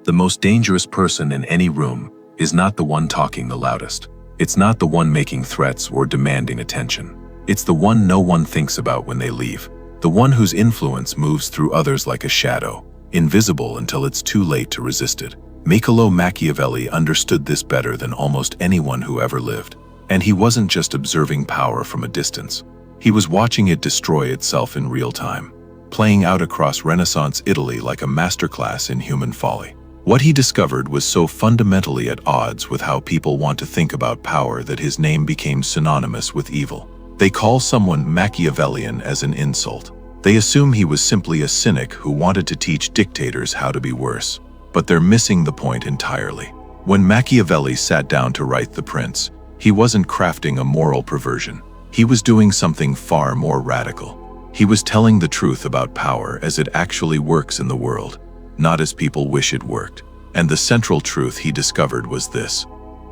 The most dangerous person in any room is not the one talking the loudest. It's not the one making threats or demanding attention. It's the one no one thinks about when they leave. The one whose influence moves through others like a shadow, invisible until it's too late to resist it. Niccolò Machiavelli understood this better than almost anyone who ever lived. And he wasn't just observing power from a distance. He was watching it destroy itself in real time, playing out across Renaissance Italy like a masterclass in human folly. What he discovered was so fundamentally at odds with how people want to think about power that his name became synonymous with evil. They call someone Machiavellian as an insult. They assume he was simply a cynic who wanted to teach dictators how to be worse. But they're missing the point entirely. When Machiavelli sat down to write The Prince, he wasn't crafting a moral perversion. He was doing something far more radical. He was telling the truth about power as it actually works in the world, not as people wish it worked. And the central truth he discovered was this: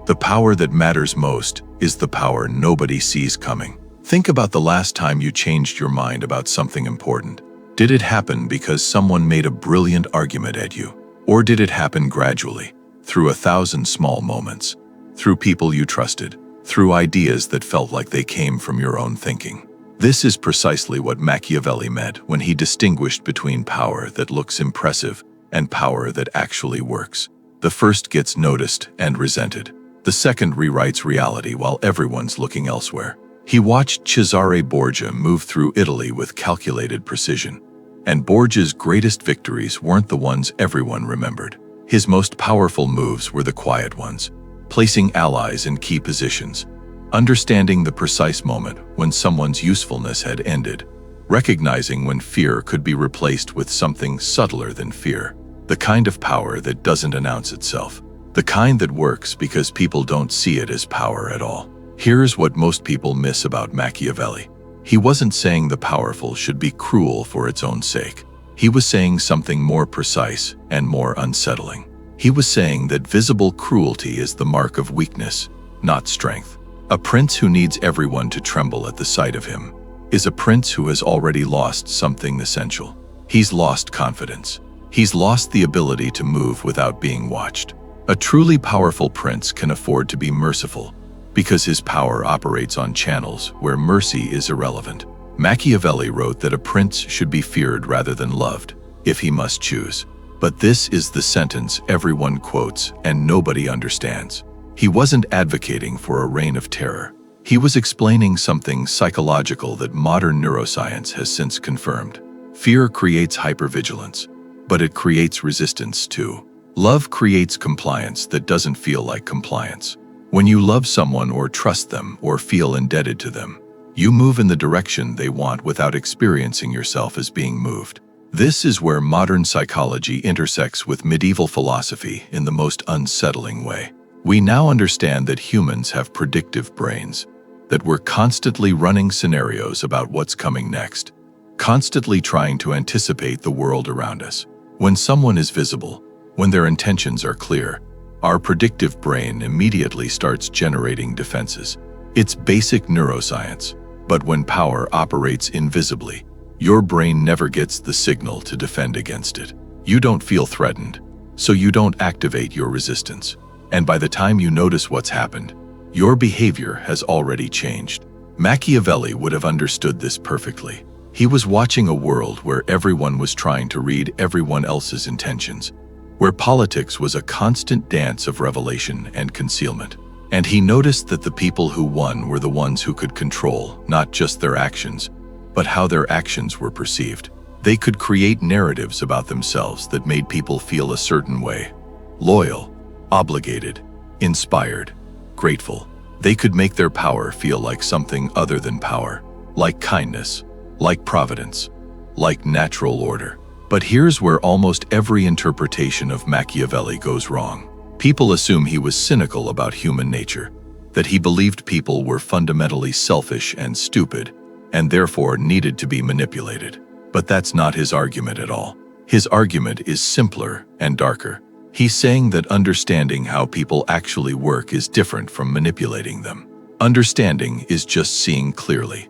the power that matters most is the power nobody sees coming. Think about the last time you changed your mind about something important. Did it happen because someone made a brilliant argument at you? Or did it happen gradually, through 1,000 small moments, through people you trusted, through ideas that felt like they came from your own thinking? This is precisely what Machiavelli meant when he distinguished between power that looks impressive and power that actually works. The first gets noticed and resented. The second rewrites reality while everyone's looking elsewhere. He watched Cesare Borgia move through Italy with calculated precision. And Borgia's greatest victories weren't the ones everyone remembered. His most powerful moves were the quiet ones, placing allies in key positions, understanding the precise moment when someone's usefulness had ended, recognizing when fear could be replaced with something subtler than fear, the kind of power that doesn't announce itself, the kind that works because people don't see it as power at all. Here's what most people miss about Machiavelli. He wasn't saying the powerful should be cruel for its own sake. He was saying something more precise and more unsettling. He was saying that visible cruelty is the mark of weakness, not strength. A prince who needs everyone to tremble at the sight of him is a prince who has already lost something essential. He's lost confidence. He's lost the ability to move without being watched. A truly powerful prince can afford to be merciful, because his power operates on channels where mercy is irrelevant. Machiavelli wrote that a prince should be feared rather than loved, if he must choose. But this is the sentence everyone quotes and nobody understands. He wasn't advocating for a reign of terror. He was explaining something psychological that modern neuroscience has since confirmed. Fear creates hypervigilance, but it creates resistance too. Love creates compliance that doesn't feel like compliance. When you love someone or trust them or feel indebted to them, you move in the direction they want without experiencing yourself as being moved. This is where modern psychology intersects with medieval philosophy in the most unsettling way. We now understand that humans have predictive brains, that we're constantly running scenarios about what's coming next, constantly trying to anticipate the world around us. When someone is visible, when their intentions are clear, our predictive brain immediately starts generating defenses. It's basic neuroscience. But when power operates invisibly, your brain never gets the signal to defend against it. You don't feel threatened, so you don't activate your resistance. And by the time you notice what's happened, your behavior has already changed. Machiavelli would have understood this perfectly. He was watching a world where everyone was trying to read everyone else's intentions, where politics was a constant dance of revelation and concealment. And he noticed that the people who won were the ones who could control not just their actions, but how their actions were perceived. They could create narratives about themselves that made people feel a certain way: loyal, obligated, inspired, grateful. They could make their power feel like something other than power, like kindness, like providence, like natural order. But here's where almost every interpretation of Machiavelli goes wrong. People assume he was cynical about human nature, that he believed people were fundamentally selfish and stupid, and therefore needed to be manipulated. But that's not his argument at all. His argument is simpler and darker. He's saying that understanding how people actually work is different from manipulating them. Understanding is just seeing clearly.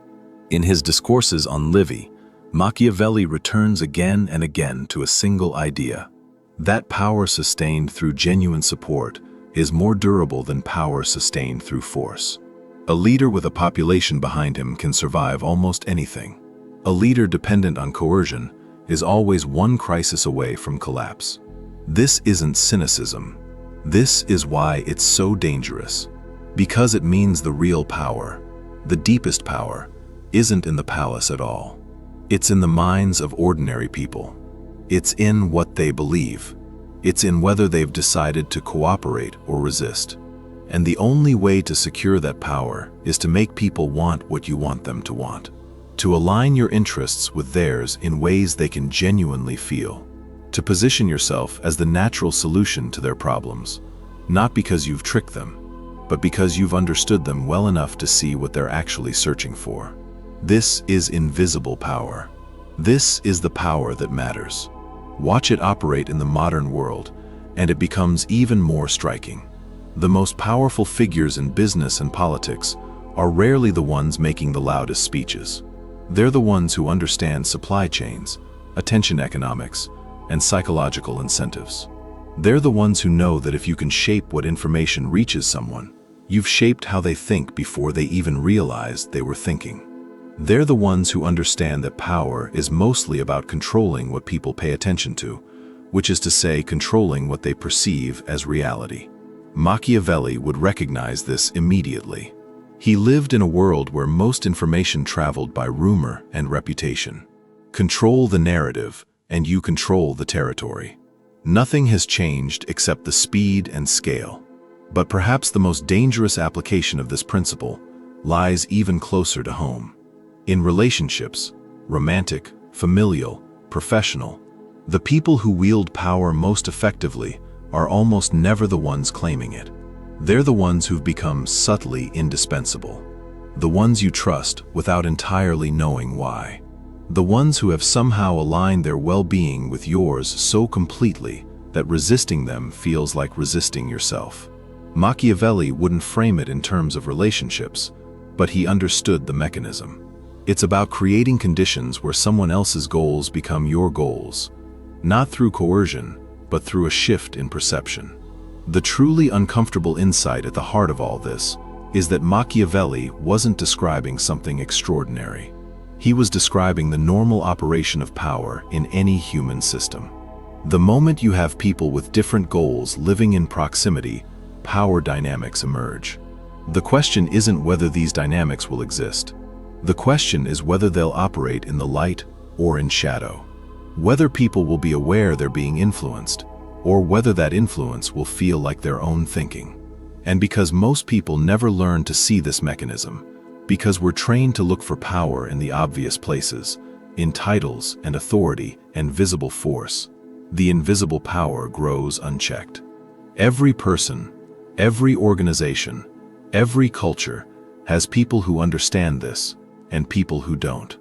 In his Discourses on Livy, Machiavelli returns again and again to a single idea: That power sustained through genuine support is more durable than power sustained through force. A leader with a population behind him can survive almost anything. A leader dependent on coercion is always one crisis away from collapse. This isn't cynicism. This is why it's so dangerous. Because it means the real power, the deepest power, isn't in the palace at all. It's in the minds of ordinary people. It's in what they believe. It's in whether they've decided to cooperate or resist. And the only way to secure that power is to make people want what you want them to want. To align your interests with theirs in ways they can genuinely feel. To position yourself as the natural solution to their problems, not because you've tricked them, but because you've understood them well enough to see what they're actually searching for. This is invisible power. This is the power that matters. Watch it operate in the modern world, and it becomes even more striking. The most powerful figures in business and politics are rarely the ones making the loudest speeches. They're the ones who understand supply chains, attention economics, and psychological incentives. They're the ones who know that if you can shape what information reaches someone, you've shaped how they think before they even realized they were thinking. They're the ones who understand that power is mostly about controlling what people pay attention to, which is to say, controlling what they perceive as reality. Machiavelli would recognize this immediately. He lived in a world where most information traveled by rumor and reputation. Control the narrative, and you control the territory. Nothing has changed except the speed and scale. But perhaps the most dangerous application of this principle lies even closer to home. In relationships, romantic, familial, professional, the people who wield power most effectively are almost never the ones claiming it. They're the ones who've become subtly indispensable. The ones you trust without entirely knowing why. The ones who have somehow aligned their well-being with yours so completely that resisting them feels like resisting yourself. Machiavelli wouldn't frame it in terms of relationships, but he understood the mechanism. It's about creating conditions where someone else's goals become your goals, not through coercion, but through a shift in perception. The truly uncomfortable insight at the heart of all this is that Machiavelli wasn't describing something extraordinary. He was describing the normal operation of power in any human system. The moment you have people with different goals living in proximity, power dynamics emerge. The question isn't whether these dynamics will exist. The question is whether they'll operate in the light or in shadow. Whether people will be aware they're being influenced, or whether that influence will feel like their own thinking. And because most people never learn to see this mechanism, because we're trained to look for power in the obvious places, in titles and authority and visible force, the invisible power grows unchecked. Every person, every organization, every culture has people who understand this, and people who don't.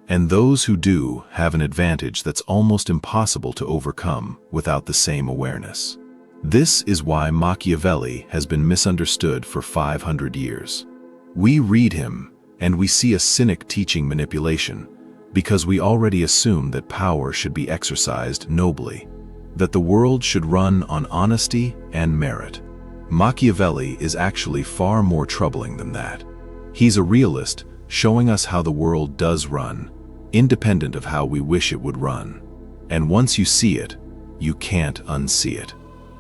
And those who do have an advantage that's almost impossible to overcome without the same awareness. This is why Machiavelli has been misunderstood for 500 years. We read him, and we see a cynic teaching manipulation, because we already assume that power should be exercised nobly, that the world should run on honesty and merit. Machiavelli is actually far more troubling than that. He's a realist, showing us how the world does run, independent of how we wish it would run. And once you see it, you can't unsee it.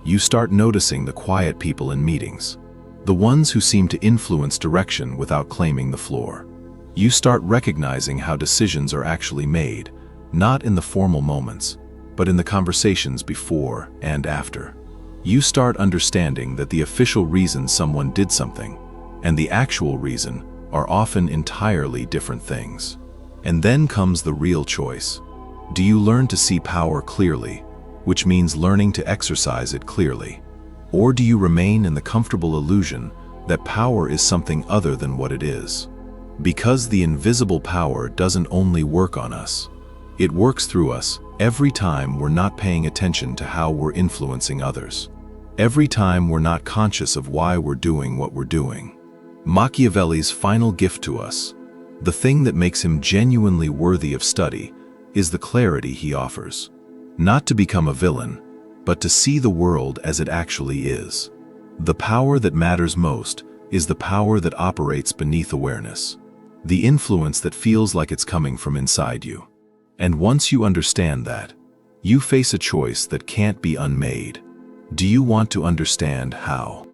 You start noticing the quiet people in meetings, the ones who seem to influence direction without claiming the floor. You start recognizing how decisions are actually made, not in the formal moments, but in the conversations before and after. You start understanding that the official reason someone did something and the actual reason are often entirely different things. And then comes the real choice. Do you learn to see power clearly, which means learning to exercise it clearly? Or do you remain in the comfortable illusion that power is something other than what it is? Because the invisible power doesn't only work on us. It works through us every time we're not paying attention to how we're influencing others. Every time we're not conscious of why we're doing what we're doing. Machiavelli's final gift to us, the thing that makes him genuinely worthy of study, is the clarity he offers. Not to become a villain, but to see the world as it actually is. The power that matters most is the power that operates beneath awareness, the influence that feels like it's coming from inside you. And once you understand that, you face a choice that can't be unmade. Do you want to understand how?